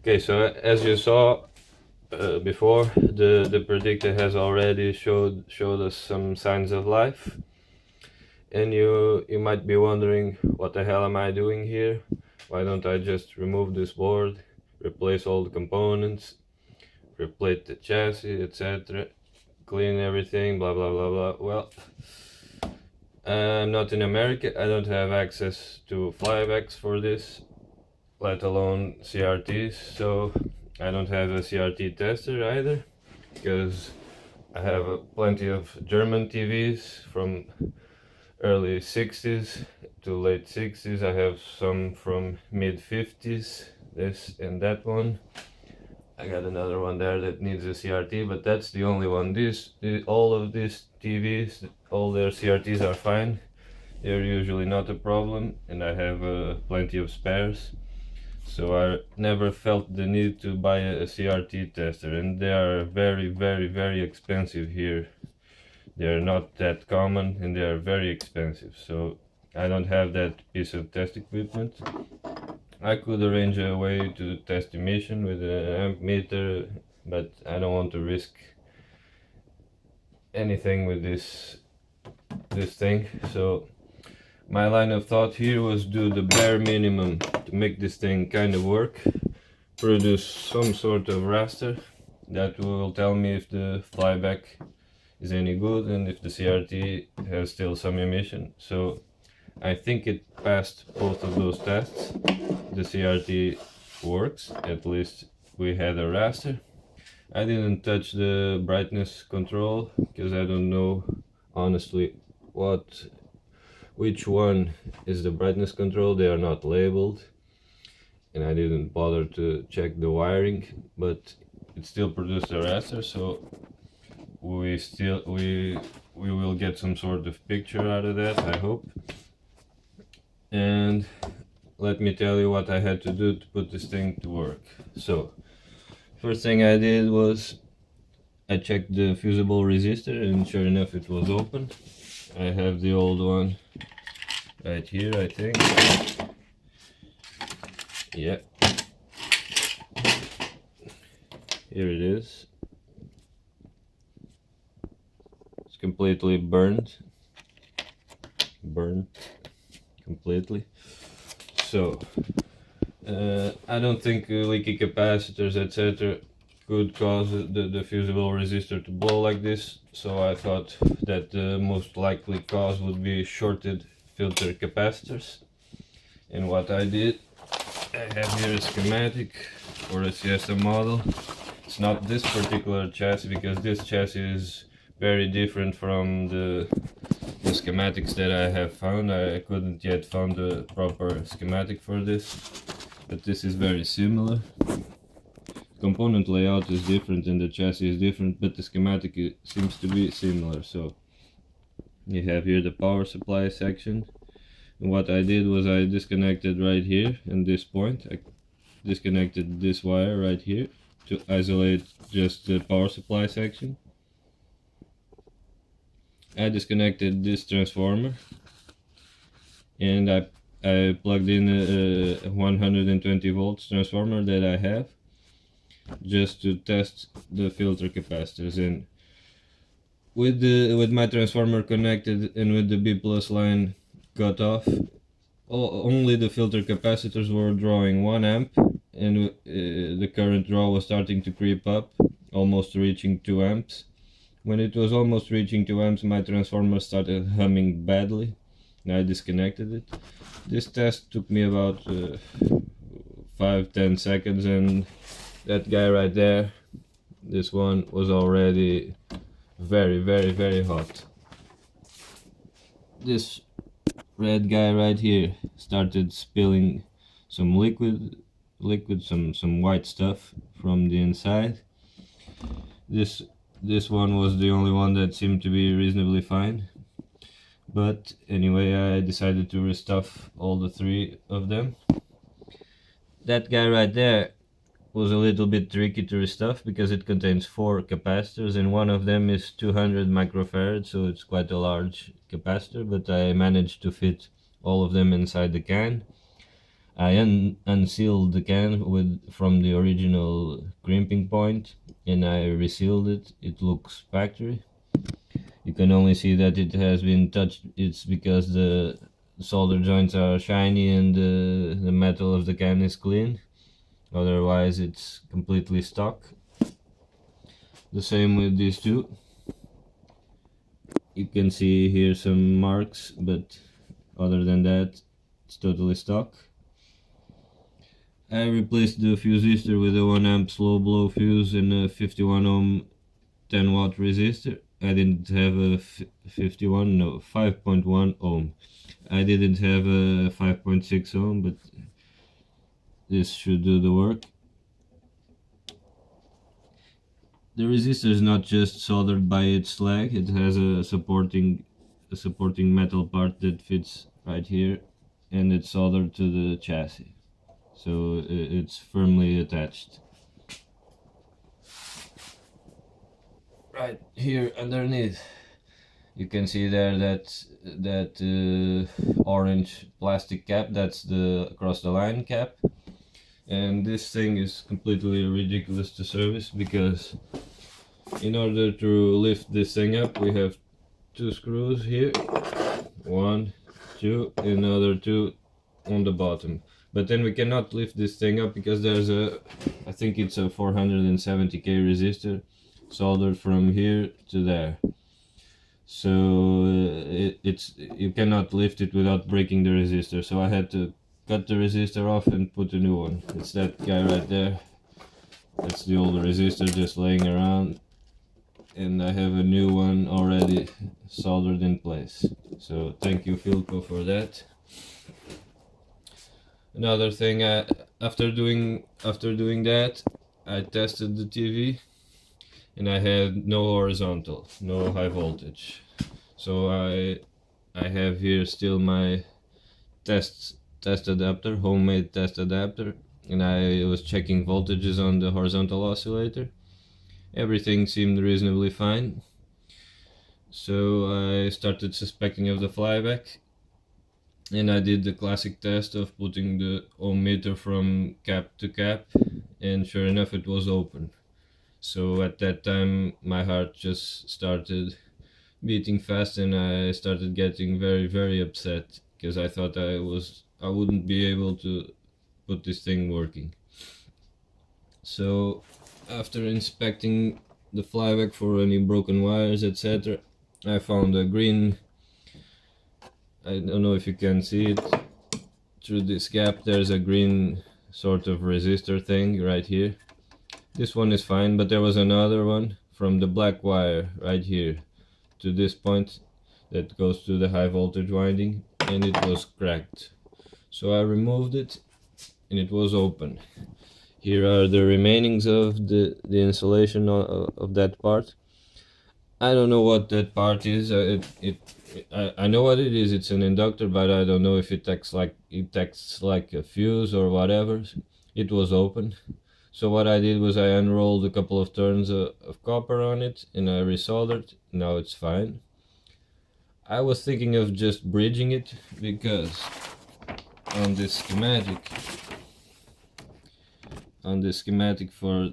Okay, so as you saw before, the Predicta has already showed us some signs of life, and you might be wondering, what the hell am I doing here? Why don't I just remove this board, replace all the components, replace the chassis, etc., clean everything, blah blah blah blah. Well, I'm not in America. I don't have access to flybacks for this, let alone CRTs, so I don't have a CRT tester either, because I have plenty of German TVs from early 60s to late 60s. I have some from mid 50s, this and that one. I got another one there that needs a CRT, but that's the only one. All of these TVs, all their CRTs are fine. They're usually not a problem, and I have plenty of spares. So I never felt the need to buy a CRT tester, and they are very, very, very expensive here. They are not that common, and they are very expensive. So I don't have that piece of test equipment. I could arrange a way to test emission with an amp meter, but I don't want to risk anything with this thing. So my line of thought here was do the bare minimum to make this thing kind of work. Produce some sort of raster that will tell me if the flyback is any good and if the CRT has still some emission. So I think it passed both of those tests. The CRT works, at least we had a raster. I didn't touch the brightness control because I don't know honestly which one is the brightness control. They are not labeled, and I didn't bother to check the wiring, but it still produced a raster, so we will get some sort of picture out of that, I hope. And let me tell you what I had to do to put this thing to work. So first thing I did was I checked the fusible resistor, and sure enough it was open. I have the old one right here, I think. Yeah, here it is. It's completely burned completely. So I don't think leaky capacitors, etc., could cause the fusible resistor to blow like this, so I thought that the most likely cause would be shorted filter capacitors. And what I did, I have here a schematic for a Siesta model. It's not this particular chassis, because this chassis is very different from the schematics that I have found. I couldn't yet find the proper schematic for this, but this is very similar. Component layout is different and the chassis is different, but the schematic seems to be similar. So you have here the power supply section, and what I did was I disconnected right here in this point. I disconnected this wire right here to isolate just the power supply section. I disconnected this transformer, and I plugged in a 120 volts transformer that I have, just to test the filter capacitors. And with my transformer connected and with the B plus line cut off, only the filter capacitors were drawing 1 amp, and the current draw was starting to creep up, almost reaching 2 amps. When it was almost reaching 2 amps, my transformer started humming badly, and I disconnected it. This test took me about 5-10 seconds, and that guy right there, this one, was already very, very, very hot. This red guy right here started spilling some liquid, some white stuff from the inside. This one was the only one that seemed to be reasonably fine. But anyway, I decided to restuff all the 3 of them. That guy right there was a little bit tricky to restuff because it contains 4 capacitors, and one of them is 200 microfarads, so it's quite a large capacitor, but I managed to fit all of them inside the can. I unsealed the can from the original crimping point, and I resealed it. It looks factory. You can only see that it has been touched. It's because the solder joints are shiny and the metal of the can is clean. Otherwise it's completely stock. The same with these two. You can see here some marks, but other than that it's totally stock. I replaced the fuse resistor with a 1 amp slow blow fuse and a 51 ohm 10 watt resistor. I didn't have a 5.1 ohm. I didn't have a 5.6 ohm, but this should do the work. The resistor is not just soldered by its slag, it has a supporting metal part that fits right here, and it's soldered to the chassis, so it's firmly attached. Right here underneath, you can see there that orange plastic cap. That's the across the line cap, and this thing is completely ridiculous to service because in order to lift this thing up, we have two screws here, 1, 2, and another 2 on the bottom. But then we cannot lift this thing up because there's I think it's a 470k resistor soldered from here to there. So you cannot lift it without breaking the resistor. So I had to cut the resistor off and put a new one. It's that guy right there. That's the old resistor just laying around, and I have a new one already soldered in place. So thank you, Philco, for that. Another thing, after doing that, I tested the TV, and I had no horizontal, no high voltage. So I have here still my test adapter, homemade test adapter, and I was checking voltages on the horizontal oscillator. Everything seemed reasonably fine, so I started suspecting of the flyback, and I did the classic test of putting the ohm meter from cap to cap, and sure enough it was open. So at that time my heart just started beating fast, and I started getting very, very upset because I thought I wouldn't be able to put this thing working. So after inspecting the flyback for any broken wires, etc., I found a green, I don't know if you can see it through this gap, there's a green sort of resistor thing right here. This one is fine, but there was another one from the black wire right here to this point that goes to the high voltage winding, and it was cracked. So I removed it and it was open. Here are the remainings of the insulation of that part. I don't know what that part is. I know what it is. It's an inductor, but I don't know if it acts like a fuse or whatever. It was open. So what I did was I unrolled a couple of turns of copper on it, and I resoldered. Now it's fine. I was thinking of just bridging it because on this schematic for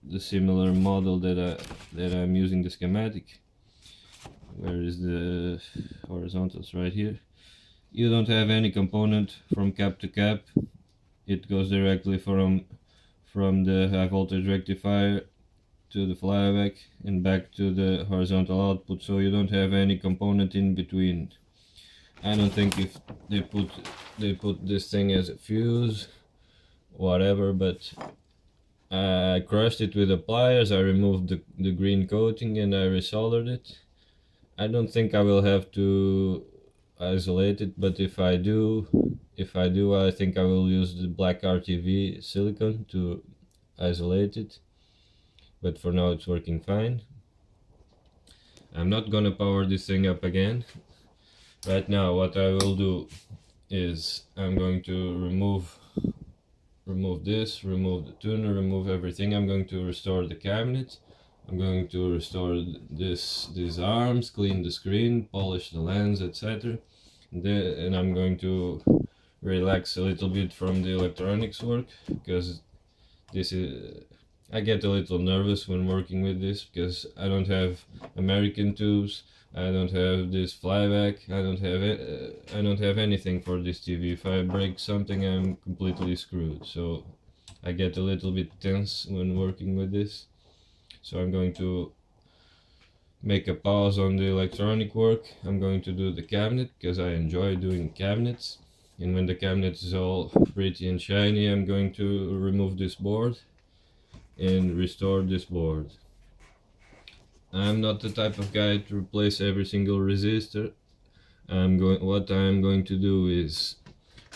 the similar model that I'm using the schematic, where is the horizontals? Right here. You don't have any component from cap to cap. It goes directly from the high voltage rectifier to the flyback and back to the horizontal output, so you don't have any component in between. I don't think if they put this thing as a fuse, whatever, but I crushed it with the pliers. I removed the green coating and I resoldered it. I don't think I will have to isolate it, but if I do, I think I will use the black RTV silicone to isolate it. But for now it's working fine. I'm not gonna power this thing up again. Right now what I will do is I'm going to remove this, remove the tuner, remove everything. I'm going to restore the cabinet. I'm going to restore these arms, clean the screen, polish the lens, etc. And I'm going to relax a little bit from the electronics work, because this is I get a little nervous when working with this because I don't have American tubes, I don't have this flyback, I don't have anything for this TV. If I break something, I'm completely screwed. So I get a little bit tense when working with this. So I'm going to make a pause on the electronic work. I'm going to do the cabinet because I enjoy doing cabinets. And when the cabinet is all pretty and shiny, I'm going to remove this board and restore this board. I'm not the type of guy to replace every single resistor. What I'm going to do is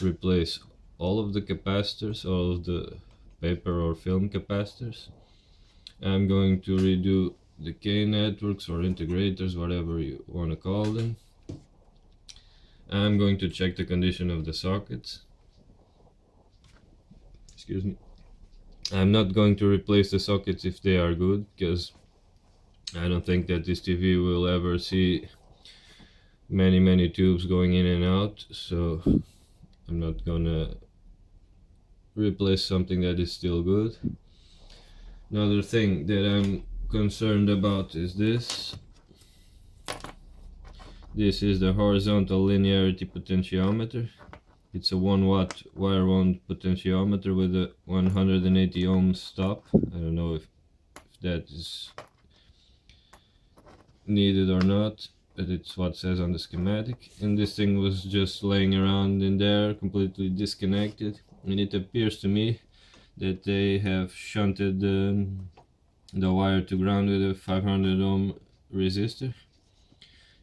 replace all of the capacitors, all of the paper or film capacitors. I'm going to redo the K networks or integrators, whatever you want to call them. I'm going to check the condition of the sockets. Excuse me. I'm not going to replace the sockets if they are good, because I don't think that this TV will ever see many tubes going in and out, so I'm not gonna replace something that is still good. Another thing that I'm concerned about is this. This is the horizontal linearity potentiometer. It's a 1 watt wire wound potentiometer with a 180 ohms stop. I don't know if that is needed or not, but it's what it says on the schematic. And this thing was just laying around in there, completely disconnected. And it appears to me that they have shunted the wire to ground with a 500 ohm resistor.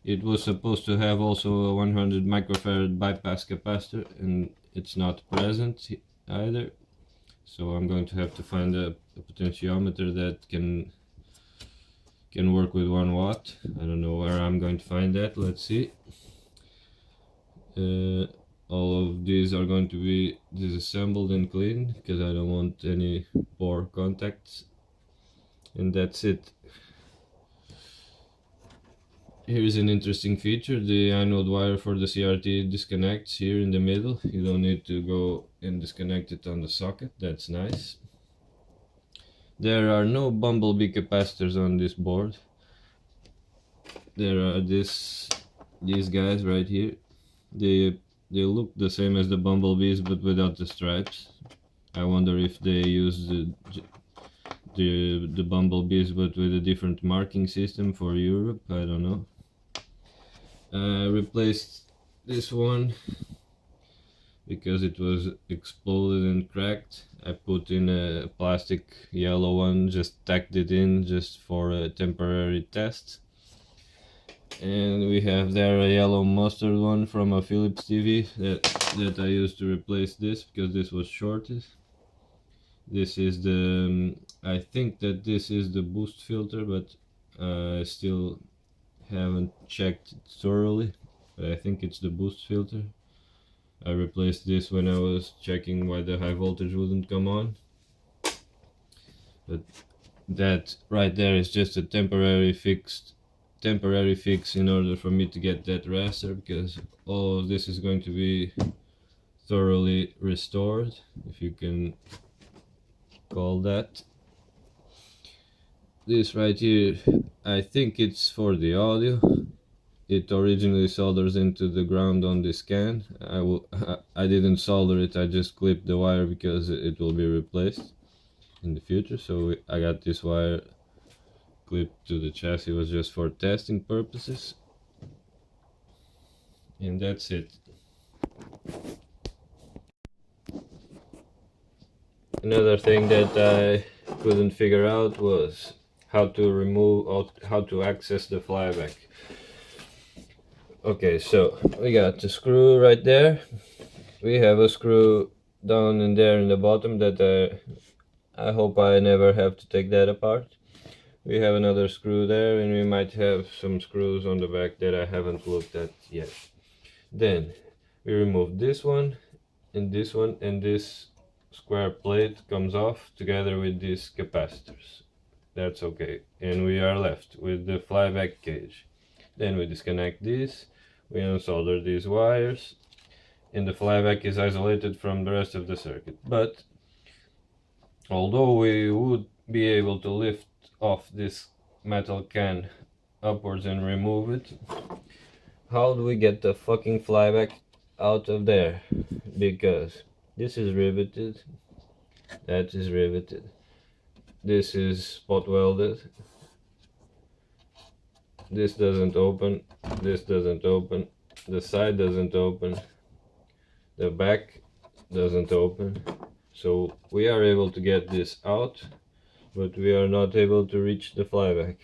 It was supposed to have also a 100 microfarad bypass capacitor, and it's not present either. So I'm going to have to find a potentiometer that can work with 1 watt. I don't know where I'm going to find that. Let's see. All of these are going to be disassembled and cleaned because I don't want any poor contacts. And that's it. Here's an interesting feature. The anode wire for the CRT disconnects here in the middle. You don't need to go and disconnect it on the socket. That's nice. There are no bumblebee capacitors on this board. There are these guys right here. They look the same as the bumblebees but without the stripes. I wonder if they use the bumblebees but with a different marking system for Europe. I don't know. I replaced this one because it was exploded and cracked. I put in a plastic yellow one, just tacked it in just for a temporary test. And we have there a yellow mustard one from a Philips TV that I used to replace this because this was shorted. This is the I think that this is the boost filter, but I still haven't checked it thoroughly, but I think it's the boost filter. I replaced this when I was checking why the high voltage wouldn't come on. But that right there is just a temporary fix in order for me to get that raster, because all of this is going to be thoroughly restored, if you can call that. This right here, I think it's for the audio. It originally solders into the ground on this can. I didn't solder it, I just clipped the wire because it will be replaced in the future. So I got this wire clipped to the chassis, was just for testing purposes. And that's it. Another thing that I couldn't figure out was how to access the flyback. Okay, so we got the screw right there. We have a screw down in there in the bottom that I hope I never have to take that apart. We have another screw there, and we might have some screws on the back that I haven't looked at yet. Then we remove this one, and this square plate comes off together with these capacitors. That's okay, and we are left with the flyback cage. Then we disconnect this, we unsolder these wires, and the flyback is isolated from the rest of the circuit. But although we would be able to lift off this metal can upwards and remove it, how do we get the fucking flyback out of there? Because this is riveted, that is riveted, this is spot welded, this doesn't open, this doesn't open, the side doesn't open, the back doesn't open. So we are able to get this out, but we are not able to reach the flyback.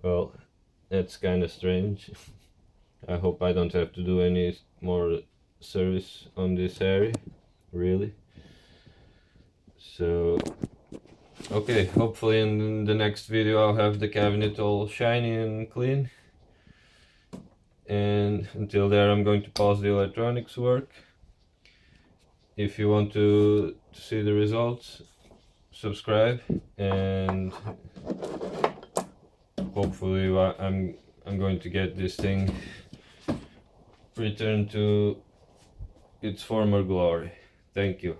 Well, that's kind of strange. I hope I don't have to do any more service on this area, really. So, okay, hopefully in the next video I'll have the cabinet all shiny and clean. And until there I'm going to pause the electronics work. If you want to see the results, subscribe, and hopefully I'm going to get this thing returned to its former glory. Thank you.